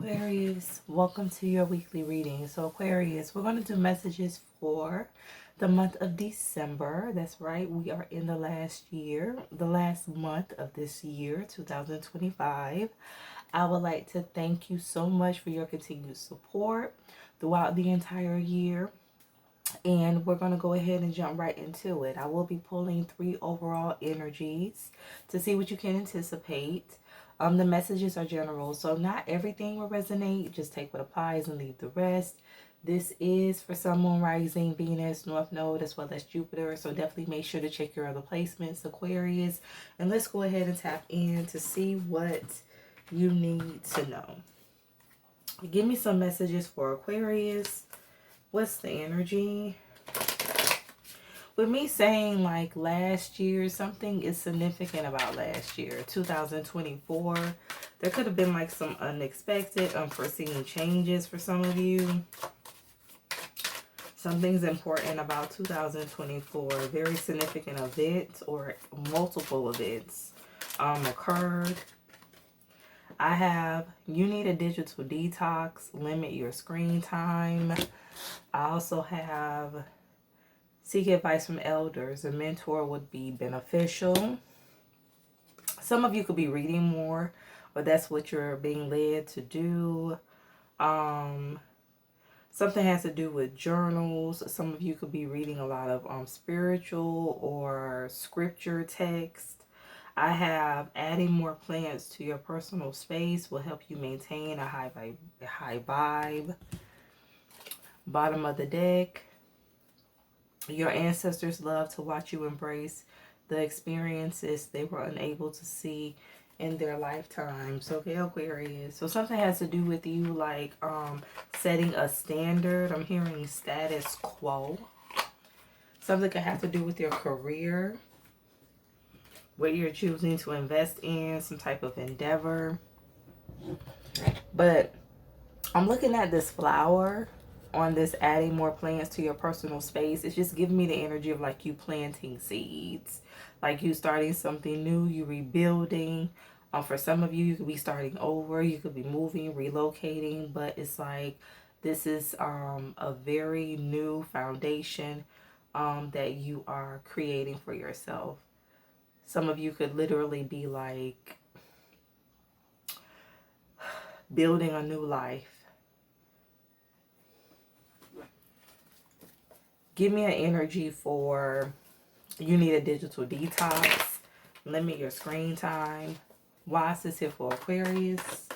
Aquarius, welcome to your weekly reading. So Aquarius, we're going to do messages for the month of December. That's right, we are in the last month of this year, 2025. I would like to thank you so much for your continued support throughout the entire year. And we're going to go ahead and jump right into it. I will be pulling 3 overall energies to see what you can anticipate. The messages are general, so not everything will resonate. Just take what applies and leave the rest. This is for Sun, Moon, Rising, Venus, North Node, as well as Jupiter. So definitely make sure to check your other placements, Aquarius. And let's go ahead and tap in to see what you need to know. Give me some messages for Aquarius. What's the energy? With me saying like last year, something is significant about last year, 2024. There could have been like some unexpected, unforeseen changes for some of you. Something's important about 2024. Very significant event or multiple events occurred. I have, you need a digital detox, limit your screen time. I also have, seek advice from elders. A mentor would be beneficial. Some of you could be reading more, or that's what you're being led to do. Something has to do with journals. Some of you could be reading a lot of spiritual or scripture text. I have adding more plants to your personal space will help you maintain a high vibe. Bottom of the deck. Your ancestors love to watch you embrace the experiences they were unable to see in their lifetimes. Okay, Aquarius. So something has to do with you like setting a standard. I'm hearing status quo. Something could have to do with your career, what you're choosing to invest in, some type of endeavor. But I'm looking at this flower on this adding more plants to your personal space. It's just giving me the energy of like you planting seeds, like you starting something new, you rebuilding. For some of you, you could be starting over, you could be moving, relocating, but it's like this is a very new foundation that you are creating for yourself. Some of you could literally be like building a new life. Give me an energy for you need a digital detox. Limit your screen time. Why is this here for Aquarius?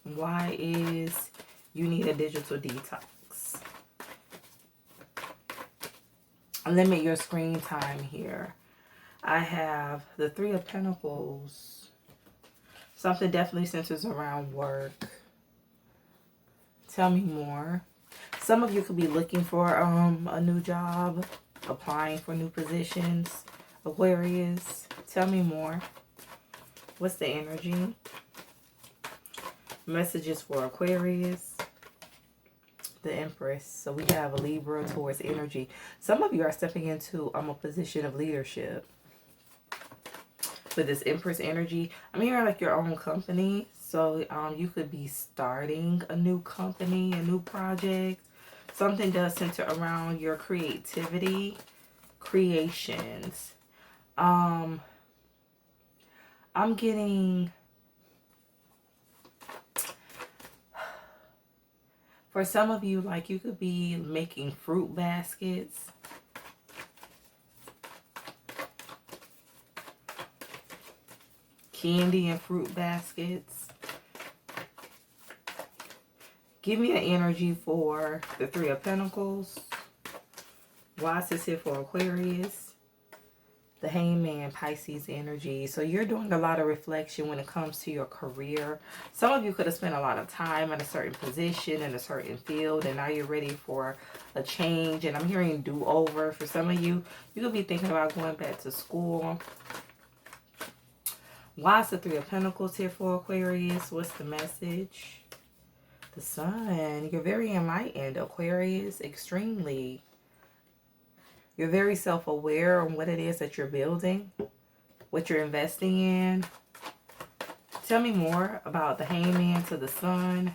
Why is you need a digital detox? Limit your screen time here. I have the 3 of Pentacles. Something definitely centers around work. Tell me more. Some of you could be looking for a new job, applying for new positions. Aquarius, tell me more. What's the energy? Messages for Aquarius. The Empress. So we have a Libra towards energy. Some of you are stepping into a position of leadership. With this Empress energy, I'm hearing like your own company. So you could be starting a new company, a new project. Something does center around your creativity, creations. I'm getting, for some of you, like you could be making fruit baskets. Candy and fruit baskets. Give me an energy for the 3 of Pentacles. Why is this here for Aquarius? The Hangman, Pisces energy. So you're doing a lot of reflection when it comes to your career. Some of you could have spent a lot of time in a certain position, in a certain field, and now you're ready for a change. And I'm hearing do-over. For some of you, you could be thinking about going back to school. Why is the 3 of Pentacles here for Aquarius? What's the message? The Sun. You're very enlightened, Aquarius. Extremely. You're very self-aware on what it is that you're building, what you're investing in. Tell me more about the Hangman to the Sun.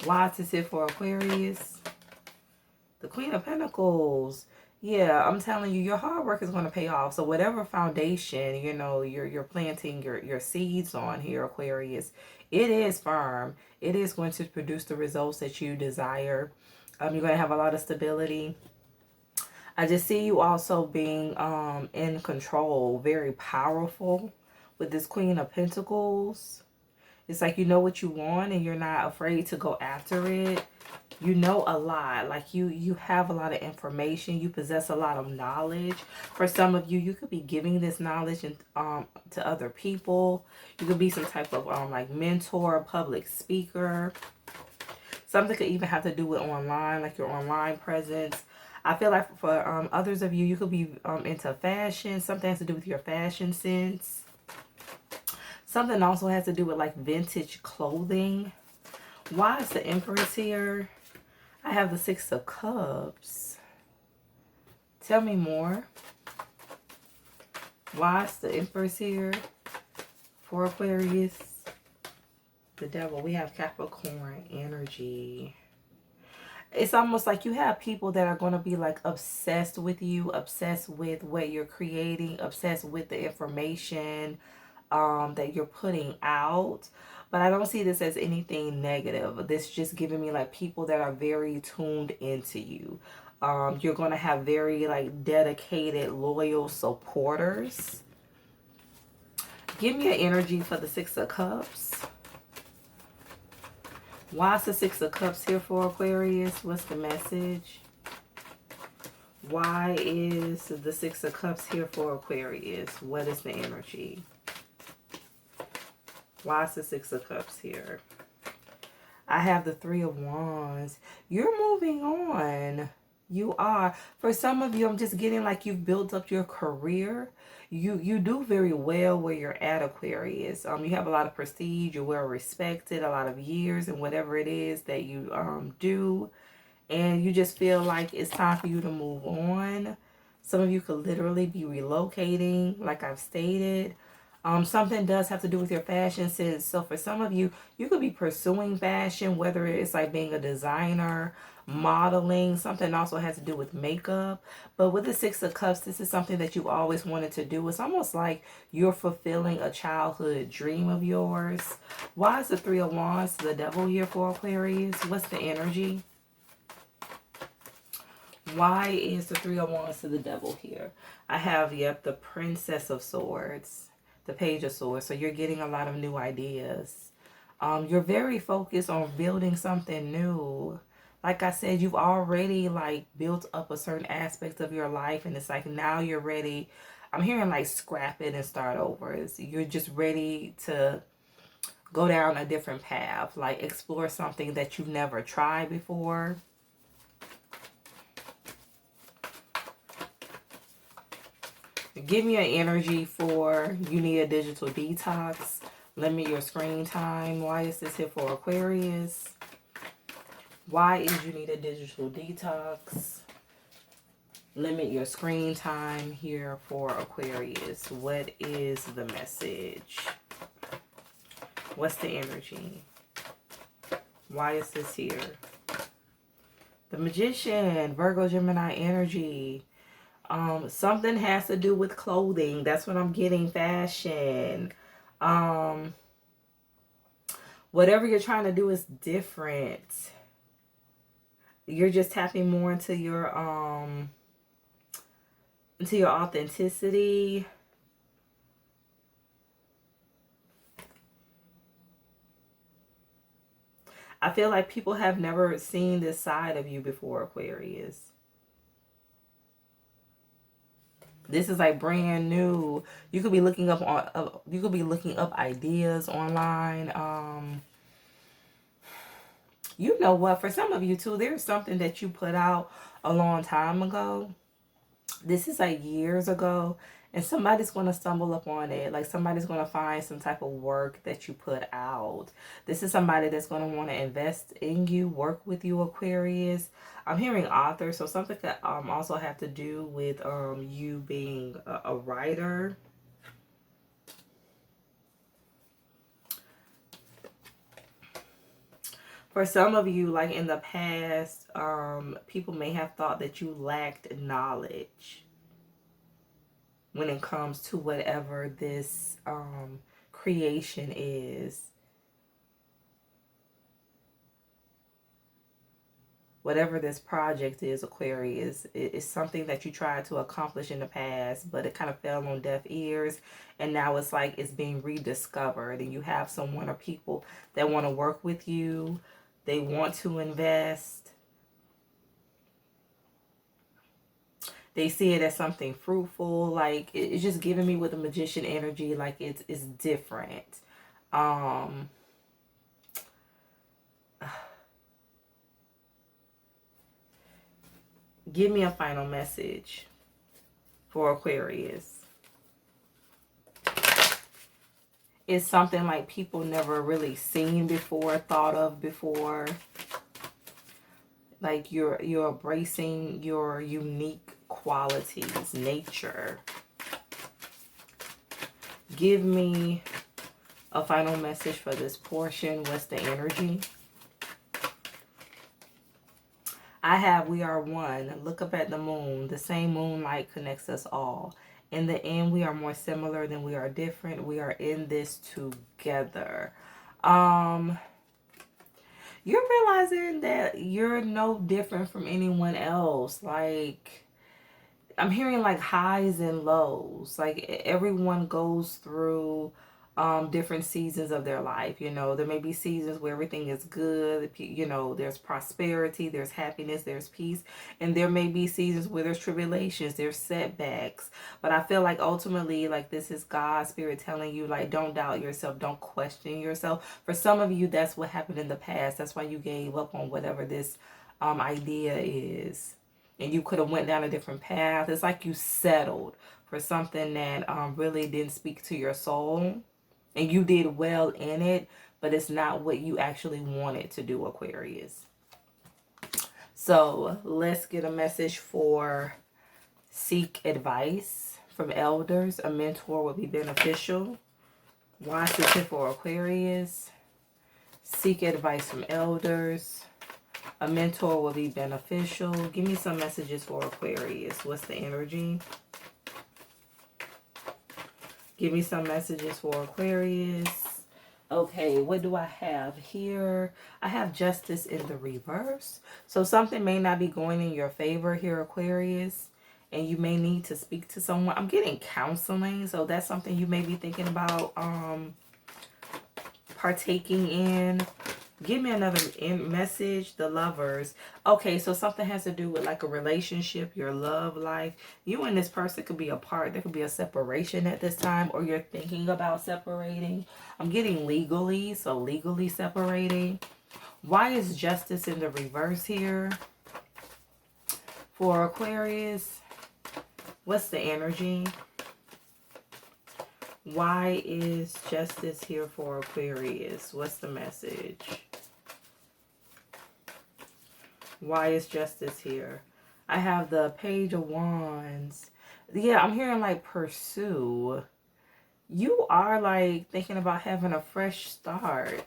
Why is this here for Aquarius? The Queen of Pentacles. Yeah, I'm telling you, your hard work is going to pay off. So whatever foundation, you know, you're planting your seeds on here, Aquarius, it is firm. It is going to produce the results that you desire. You're going to have a lot of stability. I just see you also being in control, very powerful with this Queen of Pentacles. It's like you know what you want and you're not afraid to go after it. You know a lot. Like you have a lot of information. You possess a lot of knowledge. For some of you, you could be giving this knowledge to other people. You could be some type of like mentor, public speaker. Something could even have to do with online, like your online presence. I feel like for others of you, you could be into fashion. Something has to do with your fashion sense. Something also has to do with like vintage clothing. Why is the Empress here? I have the Six of Cups. Tell me more. Why is the Empress here for Aquarius? The Devil. We have Capricorn energy. It's almost like you have people that are going to be like obsessed with you, obsessed with what you're creating, obsessed with the information that you're putting out. But I don't see this as anything negative. This is just giving me like people that are very tuned into you. You're going to have very like dedicated, loyal supporters. Give me an energy for the Six of Cups. Why is the Six of Cups here for Aquarius? What's the message? Why is the Six of Cups here for Aquarius? What is the energy? Why is the Six of Cups here? I have the Three of Wands. You're moving on. You are. For some of you, I'm just getting like you've built up your career. You do very well where you're at, Aquarius. You have a lot of prestige. You're well respected. A lot of years and whatever it is that you do. And you just feel like it's time for you to move on. Some of you could literally be relocating, like I've stated. Something does have to do with your fashion sense. So for some of you, you could be pursuing fashion, whether it's like being a designer, modeling. Something also has to do with makeup. But with the Six of Cups, this is something that you always wanted to do. It's almost like you're fulfilling a childhood dream of yours. Why is the Three of Wands, the Devil here for Aquarius? What's the energy? Why is the Three of Wands to the Devil here? I have, yep, the Princess of Swords. The Page of Swords. So you're getting a lot of new ideas. You're very focused on building something new. Like I said, you've already like built up a certain aspect of your life, and it's like now you're ready. I'm hearing like scrap it and start over. You're just ready to go down a different path, like explore something that you've never tried before. Give me an energy for you need a digital detox. Limit your screen time. Why is this here for Aquarius? Why is you need a digital detox? Limit your screen time here for Aquarius. What is the message? What's the energy? Why is this here? The Magician, Virgo, Gemini energy. Something has to do with clothing. That's what I'm getting. Fashion. Whatever you're trying to do is different. You're just tapping more into your authenticity. I feel like people have never seen this side of you before, Aquarius. This is like brand new. You could be looking up ideas online. You know what? For some of you too, there's something that you put out a long time ago. This is like years ago, and somebody's going to stumble upon it. Like somebody's going to find some type of work that you put out. This is somebody that's going to want to invest in you, work with you, Aquarius. I'm hearing author, so something that also have to do with you being a writer. For some of you, like in the past, people may have thought that you lacked knowledge when it comes to whatever this creation is. Whatever this project is, Aquarius, it's something that you tried to accomplish in the past, but it kind of fell on deaf ears. And now it's like it's being rediscovered. And you have someone or people that want to work with you. They want to invest. They see it as something fruitful. Like, it's just giving me with the magician energy. Like, it's different. Give me a final message for Aquarius. It's something like people never really seen before, thought of before. Like you're embracing your unique qualities, nature. Give me a final message for this portion. What's the energy? I have we are one. Look up at the moon. The same moonlight connects us all. In the end, we are more similar than we are different. We are in this together. You're realizing that you're no different from anyone else. Like, I'm hearing like highs and lows. Like everyone goes through different seasons of their life. You know, there may be seasons where everything is good. You know, there's prosperity, there's happiness, there's peace. And there may be seasons where there's tribulations, there's setbacks. But I feel like ultimately, like this is God's spirit telling you, like, don't doubt yourself. Don't question yourself. For some of you, that's what happened in the past. That's why you gave up on whatever this idea is. And you could have went down a different path. It's like you settled for something that really didn't speak to your soul. And you did well in it, but it's not what you actually wanted to do, Aquarius. So let's get a message for seek advice from elders. A mentor will be beneficial. Wise to tip for Aquarius. Seek advice from elders. A mentor will be beneficial. Give me some messages for Aquarius. What's the energy? Give me some messages for Aquarius. Okay, what do I have here? I have justice in the reverse. So something may not be going in your favor here, Aquarius. And you may need to speak to someone. I'm getting counseling. So that's something you may be thinking about partaking in. Give me another message, the lovers. Okay, so something has to do with like a relationship, your love life. You and this person could be apart. There could be a separation at this time, or you're thinking about separating. I'm getting legally, so legally separating. Why is justice in the reverse here for Aquarius? What's the energy? Why is justice here for Aquarius? What's the message? Why is justice here? I have the Page of Wands. Yeah, I'm hearing like pursue. You are like thinking about having a fresh start.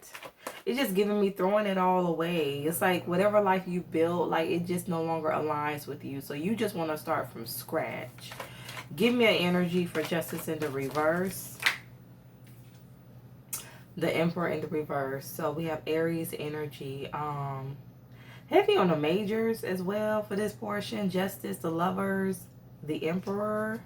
It's just giving me throwing it all away. It's like whatever life you built, like it just no longer aligns with you. So you just want to start from scratch. Give me an energy for justice in the reverse. The Emperor in the reverse. So we have Aries energy. Heavy on the majors as well for this portion. Justice, the lovers, the Emperor.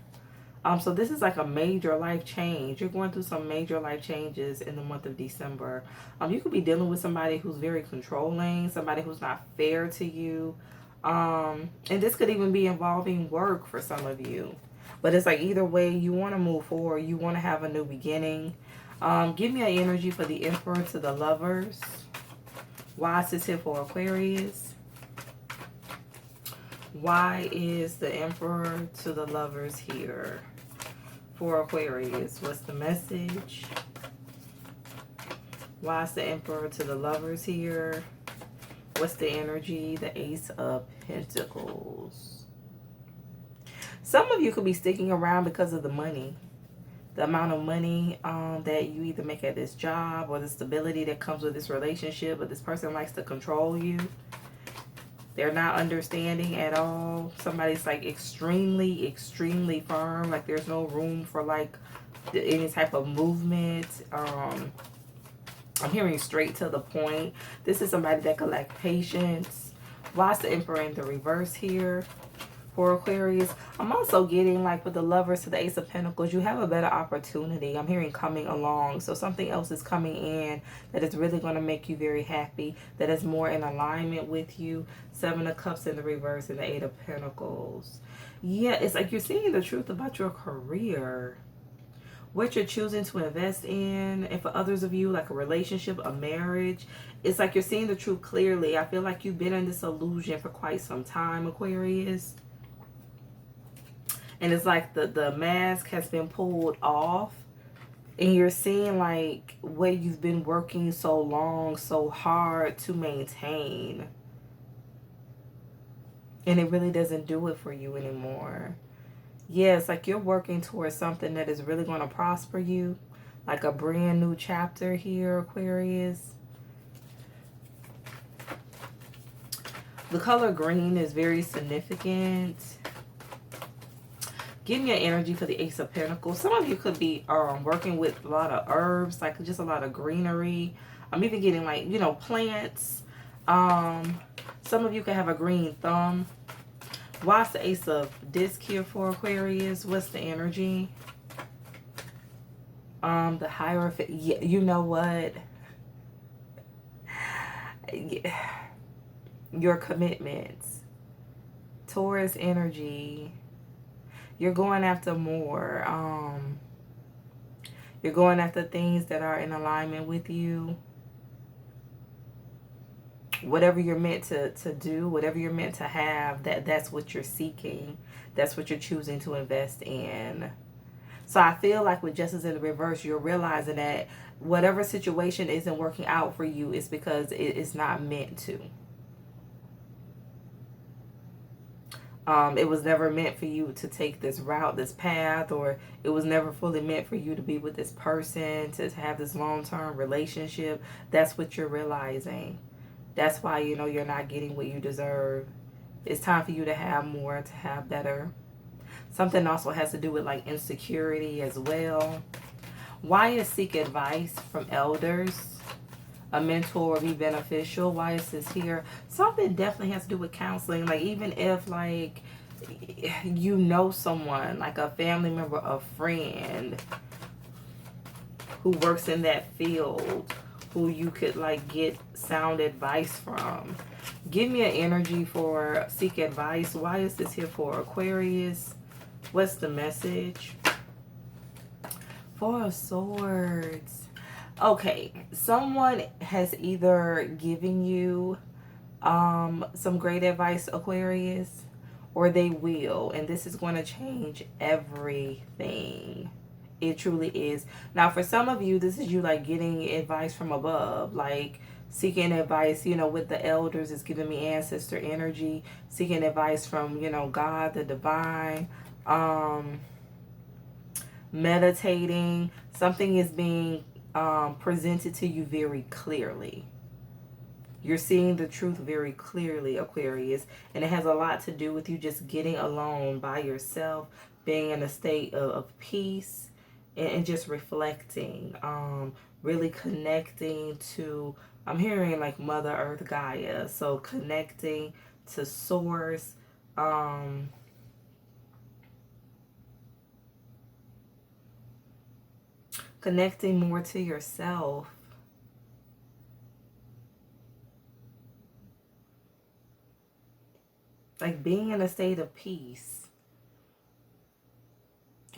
So this is like a major life change. You're going through some major life changes in the month of December. You could be dealing with somebody who's very controlling, somebody who's not fair to you. And this could even be involving work for some of you. But it's like either way, you want to move forward. You want to have a new beginning. Give me an energy for the Emperor to the lovers. Why is this here for Aquarius? Why is the Emperor to the lovers here for Aquarius? What's the message? Why is the Emperor to the lovers here? What's the energy? The Ace of Pentacles. Some of you could be sticking around because of the money. the amount of money that you either make at this job, or the stability that comes with this relationship, but this person likes to control you. They're not understanding at all. Somebody's like extremely, extremely firm. Like there's no room for like any type of movement. I'm hearing straight to the point. This is somebody that could lack patience. Why is the Emperor in the reverse here for Aquarius? I'm also getting like with the Lovers to the Ace of Pentacles, you have a better opportunity. I'm hearing coming along. So something else is coming in that is really going to make you very happy, that is more in alignment with you. Seven of Cups in the reverse and the Eight of Pentacles. Yeah, it's like you're seeing the truth about your career, what you're choosing to invest in. And for others of you, like a relationship, a marriage, it's like you're seeing the truth clearly. I feel like you've been in this illusion for quite some time, Aquarius. And it's like the mask has been pulled off. And you're seeing like what you've been working so long, so hard to maintain. And it really doesn't do it for you anymore. Yeah, it's like you're working towards something that is really going to prosper you. Like a brand new chapter here, Aquarius. The color green is very significant. Give me an energy for the Ace of Pentacles. Some of you could be working with a lot of herbs, like just a lot of greenery. I'm even getting like, you know, plants. Some of you could have a green thumb. Why's the Ace of Disc here for Aquarius? What's the energy? The Hierophant. Yeah, you know what? Yeah. Your commitments. Taurus energy. You're going after more. You're going after things that are in alignment with you. Whatever you're meant to do, whatever you're meant to have, that's what you're seeking. That's what you're choosing to invest in. So I feel like with Justice in the reverse, you're realizing that whatever situation isn't working out for you is because it is not meant to. It was never meant for you to take this route, this path, or it was never fully meant for you to be with this person, to have this long-term relationship. That's what you're realizing. That's why, you know, you're not getting what you deserve. It's time for you to have more, to have better. Something also has to do with like insecurity as well. Why is seek advice from elders? A mentor or be beneficial. Why is this here? Something definitely has to do with counseling. Like even if like you know someone, like a family member, a friend who works in that field, who you could like get sound advice from. Give me an energy for seek advice. Why is this here for Aquarius? What's the message? Four of Swords. Okay, someone has either given you some great advice, Aquarius, or they will, and this is going to change everything. It truly is. Now, for some of you, this is you like getting advice from above, like seeking advice, you know, with the elders. Is giving me ancestor energy, seeking advice from, you know, God, the divine, meditating. Something is being presented to you very clearly. You're seeing the truth very clearly, Aquarius, and it has a lot to do with you just getting alone by yourself, being in a state of peace, and just reflecting, really connecting to, I'm hearing like Mother Earth Gaia, so connecting to Source, connecting more to yourself. Like being in a state of peace.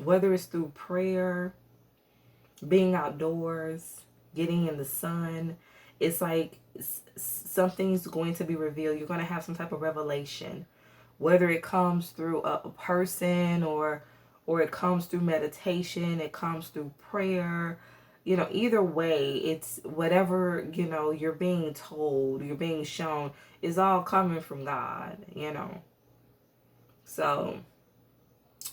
Whether it's through prayer, being outdoors, getting in the sun. It's like something's going to be revealed. You're going to have some type of revelation. Whether it comes through a person or it comes through meditation, it comes through prayer. You know, either way, it's whatever, you know, you're being told, you're being shown, is all coming from God, you know. So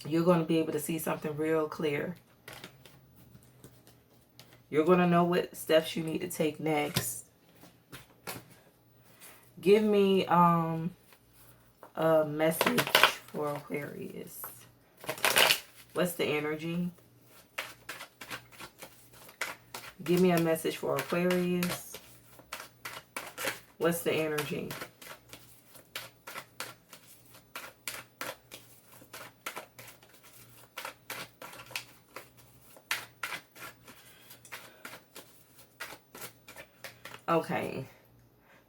you're going to be able to see something real clear. You're going to know what steps you need to take next. Give me a message for Aquarius. What's the energy? Give me a message for Aquarius. What's the energy? Okay.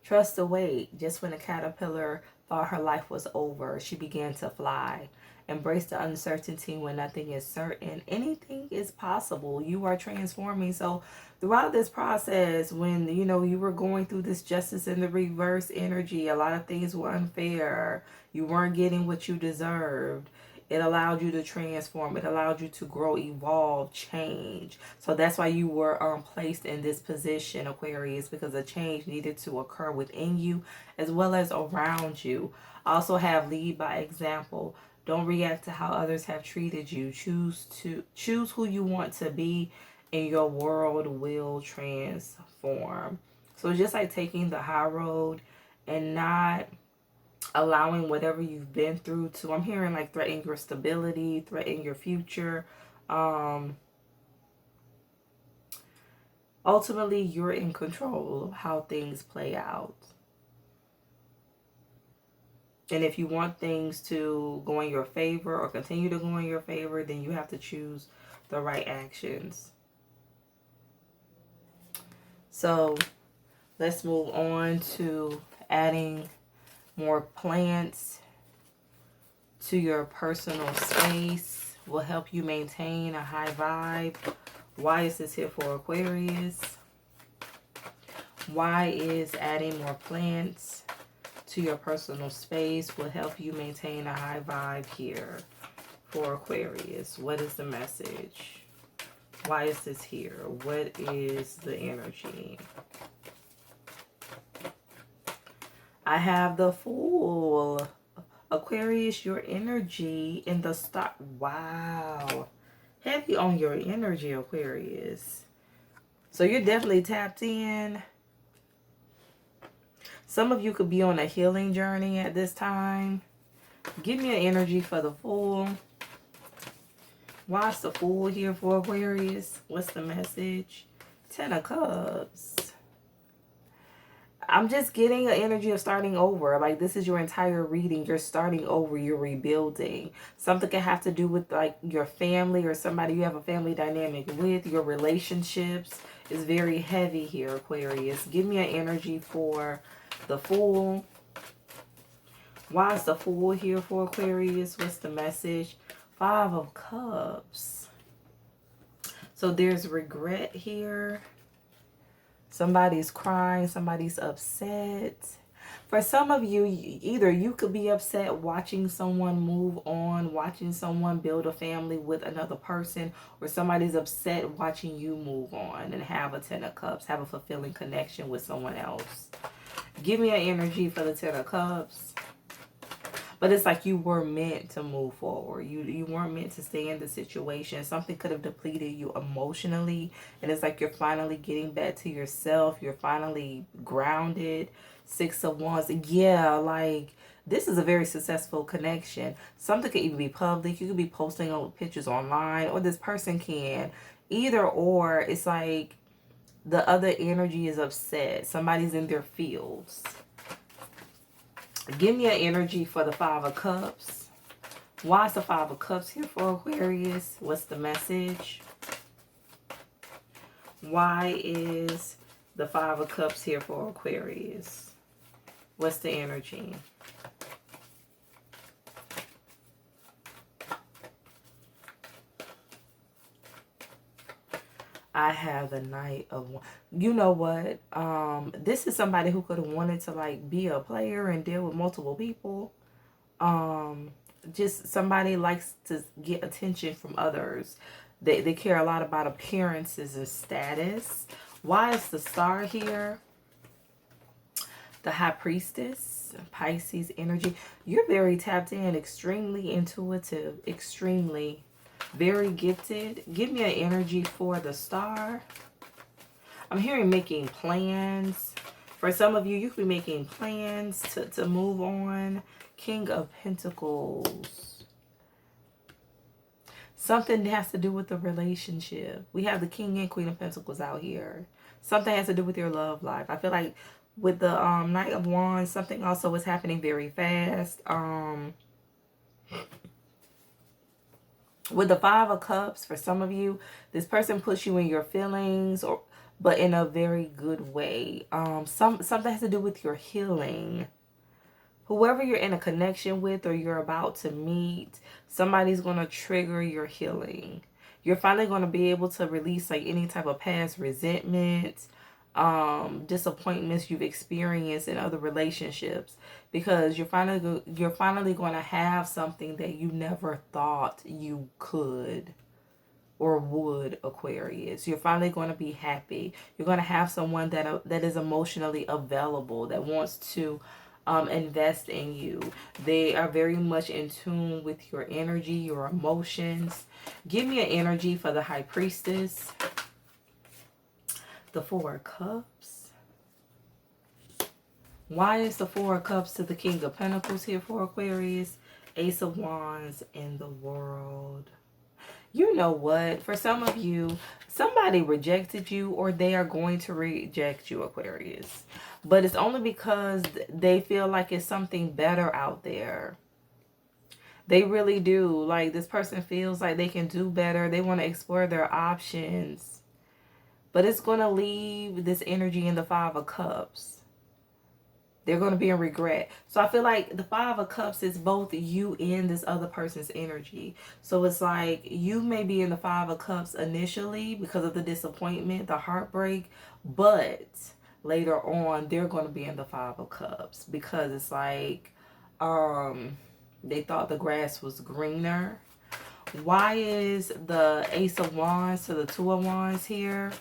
Trust the wait. Just when the caterpillar thought her life was over, she began to fly. Embrace the uncertainty when nothing is certain. Anything is possible. You are transforming. So throughout this process, when, you know, you were going through this justice in the reverse energy, a lot of things were unfair. You weren't getting what you deserved. It allowed you to transform. It allowed you to grow, evolve, change. So that's why you were placed in this position, Aquarius, because a change needed to occur within you as well as around you. Also have lead by example. Don't react to how others have treated you. Choose who you want to be, and your world will transform. So it's just like taking the high road and not allowing whatever you've been through to, I'm hearing like, threaten your stability, threaten your future. Ultimately, you're in control of how things play out. And if you want things to go in your favor or continue to go in your favor, then you have to choose the right actions. So let's move on to adding more plants to your personal space. Will help you maintain a high vibe. Why is this here for Aquarius? Why is adding more plants to your personal space will help you maintain a high vibe here for Aquarius? What is the message? Why is this here? What is the energy? I have the Fool. Aquarius, your energy in the star. Wow. Heavy on your energy, Aquarius. So you're definitely tapped in. Some of you could be on a healing journey at this time. Give me an energy for the Fool. Why is the Fool here for Aquarius? What's the message? 10 of Cups. I'm just getting an energy of starting over. Like, this is your entire reading. You're starting over. You're rebuilding. Something can have to do with, like, your family or somebody you have a family dynamic with. Your relationships is very heavy here, Aquarius. Give me an energy for the Fool. Why is the Fool here for Aquarius? What's the message? 5 of Cups. So there's regret here. Somebody's crying. Somebody's upset. For some of you, either you could be upset watching someone move on, watching someone build a family with another person, or somebody's upset watching you move on and have a 10 of Cups, have a fulfilling connection with someone else. Give me an energy for the 10 of Cups. But it's like you were meant to move forward. You weren't meant to stay in the situation. Something could have depleted you emotionally. And it's like you're finally getting back to yourself. You're finally grounded. 6 of Wands. Yeah, like, this is a very successful connection. Something could even be public. You could be posting pictures online. Or this person can. Either or, it's like the other energy is upset. Somebody's in their fields. Give me an energy for the 5 of Cups. Why is the 5 of Cups here for Aquarius? What's the message? Why is the 5 of Cups here for Aquarius? What's the energy? I have the Knight of Wands. You know what? This is somebody who could have wanted to, like, be a player and deal with multiple people. Just somebody likes to get attention from others. They care a lot about appearances and status. Why is the Star here? The High Priestess, Pisces energy. You're very tapped in, extremely intuitive, extremely very gifted. Give me an energy for the Star. I'm hearing making plans. For some of you, you could be making plans to move on. King of Pentacles. Something has to do with the relationship. We have the King and Queen of Pentacles out here. Something has to do with your love life. I feel like with the Knight of Wands, something also is happening very fast. With the Five of Cups, for some of you, this person puts you in your feelings, but in a very good way. Something has to do with your healing. Whoever you're in a connection with or you're about to meet, somebody's going to trigger your healing. You're finally going to be able to release like any type of past resentment, disappointments you've experienced in other relationships, because you're finally going to have something that you never thought you could or would, Aquarius. You're finally going to be happy. You're going to have someone that is emotionally available, that wants to invest in you. They are very much in tune with your energy, your emotions. Give me an energy for the High Priestess. The Four of Cups. Why is the Four of Cups to the King of Pentacles here for Aquarius? Ace of Wands and the World. You know what? For some of you, somebody rejected you or they are going to reject you, Aquarius. But it's only because they feel like it's something better out there. They really do. Like, this person feels like they can do better. They want to explore their options. But it's going to leave this energy in the Five of Cups. They're going to be in regret. So I feel like the Five of Cups is both you and this other person's energy. So it's like you may be in the Five of Cups initially because of the disappointment, the heartbreak. But later on, they're going to be in the Five of Cups because it's like they thought the grass was greener. Why is the Ace of Wands to the Two of Wands here?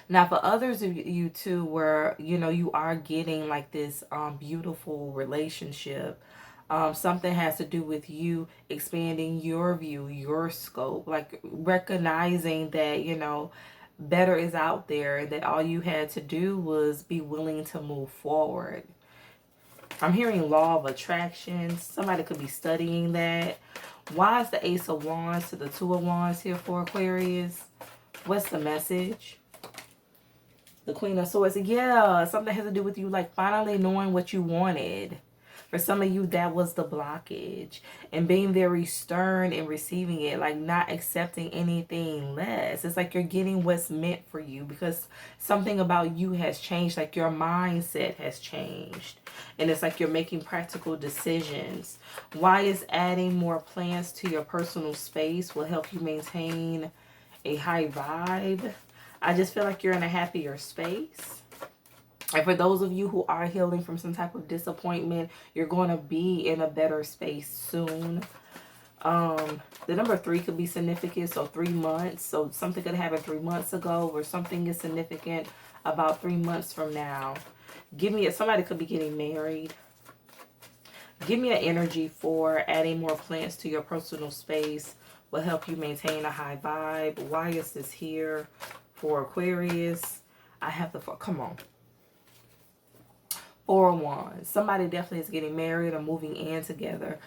Now, for others of you too, where, you know, you are getting like this beautiful relationship, something has to do with you expanding your view, your scope, like recognizing that, you know, better is out there, that all you had to do was be willing to move forward. I'm hearing law of attraction. Somebody could be studying that. Why is the Ace of Wands to the Two of Wands here for Aquarius? What's the message? The Queen of Swords. Yeah, something has to do with you like finally knowing what you wanted. For some of you, that was the blockage. And being very stern in receiving it. Like not accepting anything less. It's like you're getting what's meant for you. Because something about you has changed. Like your mindset has changed. And it's like you're making practical decisions. Why is adding more plants to your personal space will help you maintain a high vibe? I just feel like you're in a happier space. And for those of you who are healing from some type of disappointment, you're going to be in a better space soon. The number 3 could be significant, so 3 months. So something could happen 3 months ago, or something is significant about 3 months from now. Somebody could be getting married. Give me an energy for adding more plants to your personal space. Will help you maintain a high vibe. Why is this here for Aquarius? I have the, come on. Four of Wands. Somebody definitely is getting married or moving in together.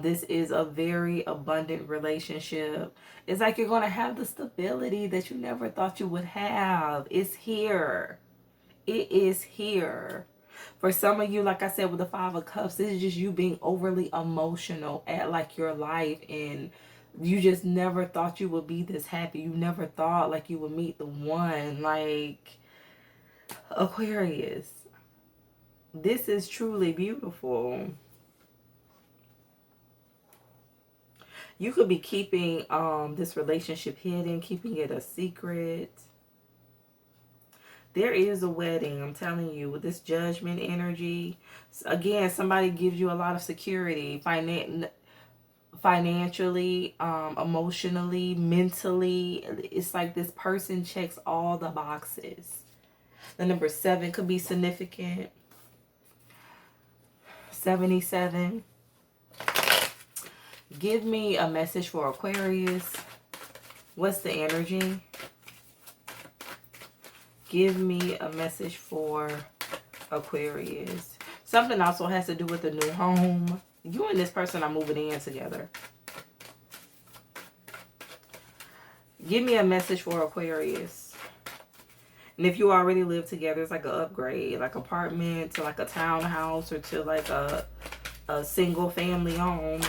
This is a very abundant relationship. It's like you're going to have the stability that you never thought you would have. It's here. It is here. For some of you, like I said, with the Five of Cups, this is just you being overly emotional at like your life, and you just never thought you would be this happy. You never thought like you would meet the one. Like, Aquarius, this is truly beautiful. You could be keeping this relationship hidden, keeping it a secret. There is a wedding, I'm telling you, with this Judgment energy. Again, somebody gives you a lot of security, financially, emotionally, mentally. It's like this person checks all the boxes. The number 7 could be significant. 77. Give me a message for Aquarius. What's the energy? Give me a message for Aquarius. Something also has to do with the new home. You and this person are moving in together. Give me a message for Aquarius. And if you already live together, it's like an upgrade, like apartment to like a townhouse or to like a single family home.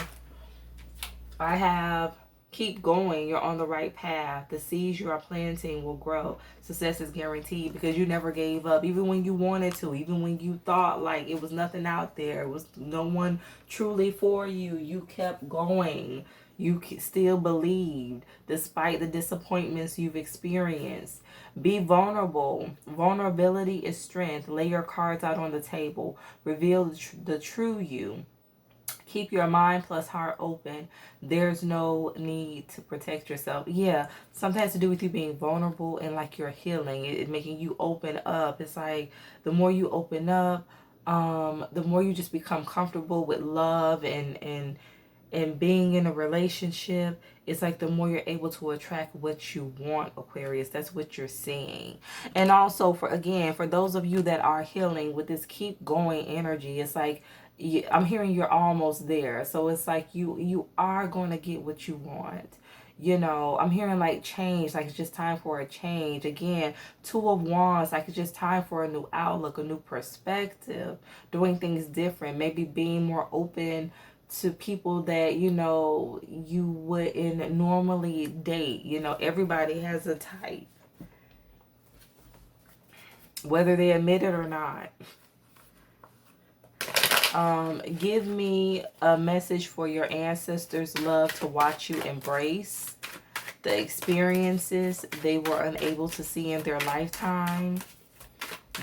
I have keep going. You're on the right path. The seeds you are planting will grow. Success is guaranteed because you never gave up. Even when you wanted to, even when you thought like it was nothing out there, it was no one truly for you, you kept going. You still believed despite the disappointments you've experienced. Be vulnerable. Vulnerability is strength. Lay your cards out on the table. Reveal the true you. Keep your mind plus heart open. There's no need to protect yourself. Yeah, something has to do with you being vulnerable and like you're healing. It making you open up. It's like the more you open up, the more you just become comfortable with love and being in a relationship. It's like the more you're able to attract what you want, Aquarius. That's what you're seeing. And also for those of you that are healing with this keep going energy, it's like I'm hearing you're almost there. So it's like you are going to get what you want. You know, I'm hearing like change, like it's just time for a change. Again, Two of Wands, like it's just time for a new outlook, a new perspective, doing things different, maybe being more open to people that, you know, you wouldn't normally date. You know, everybody has a type, whether they admit it or not. Give me a message for your ancestors' love to watch you embrace the experiences they were unable to see in their lifetime.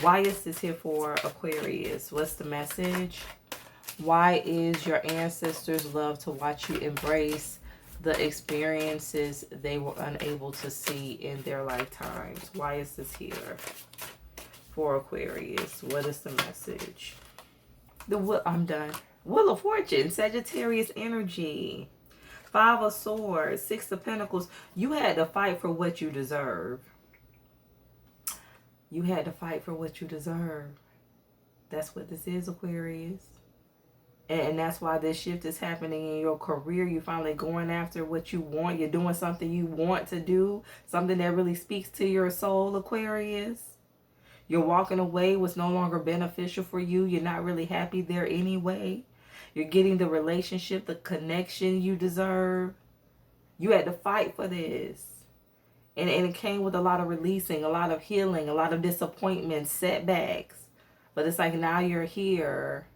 Why is this here for Aquarius? What's the message? Why is your ancestors' love to watch you embrace the experiences they were unable to see in their lifetimes? Why is this here for Aquarius? What is the message? I'm done. Wheel of Fortune, Sagittarius energy. 5 of Swords, 6 of Pentacles. You had to fight for what you deserve. You had to fight for what you deserve. That's what this is, Aquarius. And that's why this shift is happening in your career. You're finally going after what you want. You're doing something you want to do. Something that really speaks to your soul, Aquarius. You're walking away what's no longer beneficial for you. You're not really happy there anyway. You're getting the relationship, the connection you deserve. You had to fight for this. And it came with a lot of releasing, a lot of healing, a lot of disappointments, setbacks. But it's like now you're here.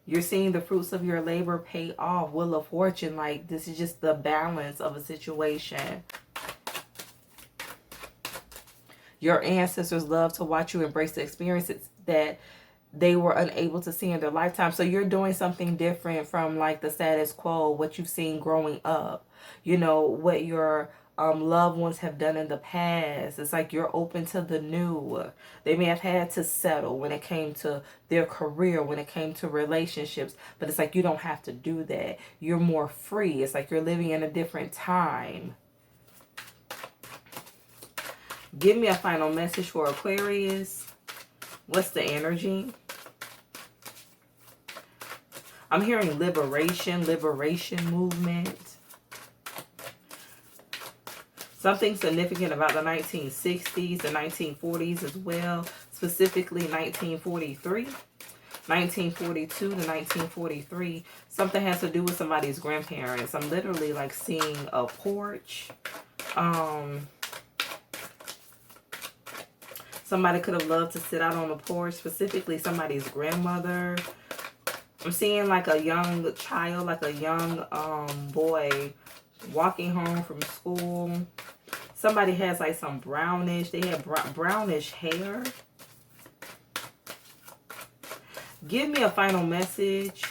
You're seeing the fruits of your labor pay off. Wheel of Fortune, like this is just the balance of a situation. Your ancestors love to watch you embrace the experiences that they were unable to see in their lifetime. So you're doing something different from like the status quo, what you've seen growing up. You know, what your loved ones have done in the past. It's like you're open to the new. They may have had to settle when it came to their career, when it came to relationships. But it's like you don't have to do that. You're more free. It's like you're living in a different time. Give me a final message for Aquarius. What's the energy? I'm hearing liberation movement. Something significant about the 1960s, the 1940s as well. Specifically 1943, 1942 to 1943. Something has to do with somebody's grandparents. I'm literally like seeing a porch. Somebody could have loved to sit out on the porch, specifically somebody's grandmother. I'm seeing like a young child, like a young boy walking home from school. Somebody has like some brownish, they have brownish hair. Give me a final message.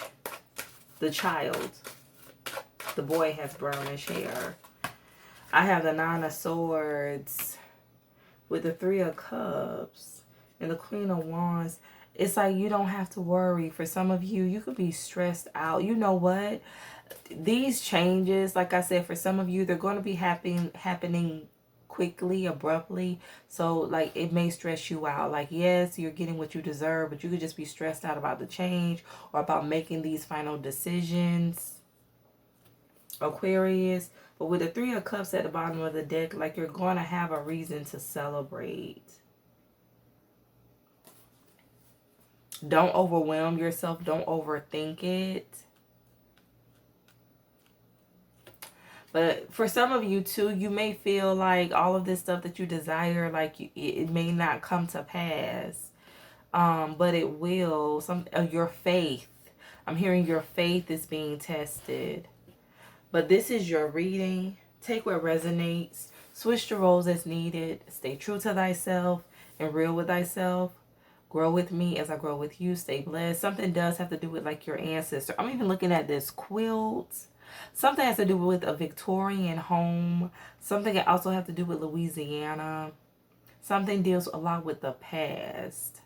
The child. The boy has brownish hair. I have the 9 of Swords with the 3 of Cups and the Queen of Wands. It's like you don't have to worry. For some of you, you could be stressed out. You know what? These changes, like I said, for some of you, they're going to be happening quickly, abruptly. So like it may stress you out. Like, yes, you're getting what you deserve, but you could just be stressed out about the change or about making these final decisions, Aquarius. But with the Three of Cups at the bottom of the deck, like you're going to have a reason to celebrate. Don't overwhelm yourself. Don't overthink it. But for some of you too, you may feel like all of this stuff that you desire, like it may not come to pass. But it will. Some of your faith. I'm hearing your faith is being tested. But this is your reading. Take what resonates. Switch the roles as needed. Stay true to thyself and real with thyself. Grow with me as I grow with you. Stay blessed. Something does have to do with like your ancestor. I'm even looking at this quilt. Something has to do with a Victorian home. Something can also have to do with Louisiana. Something deals a lot with the past.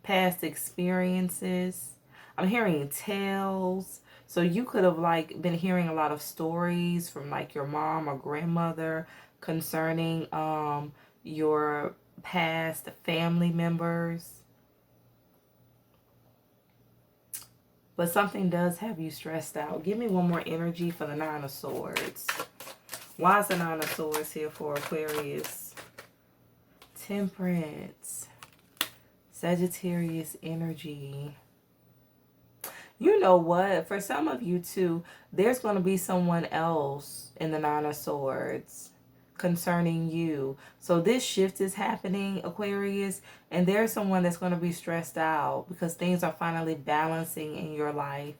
Past experiences. I'm hearing tales. So you could have like been hearing a lot of stories from like your mom or grandmother concerning your past family members. But something does have you stressed out. Give me one more energy for the Nine of Swords. Why is the Nine of Swords here for Aquarius? Temperance. Sagittarius energy. You know what? For some of you too, there's going to be someone else in the Nine of Swords concerning you. So this shift is happening, Aquarius, and there's someone that's going to be stressed out because things are finally balancing in your life.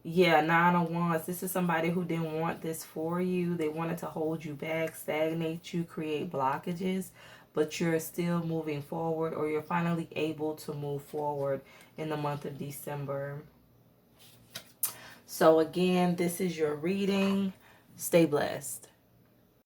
Yeah, Nine of Wands. This is somebody who didn't want this for you. They wanted to hold you back, stagnate you, create blockages, but you're still moving forward, or you're finally able to move forward in the month of December. So again, this is your reading. Stay blessed.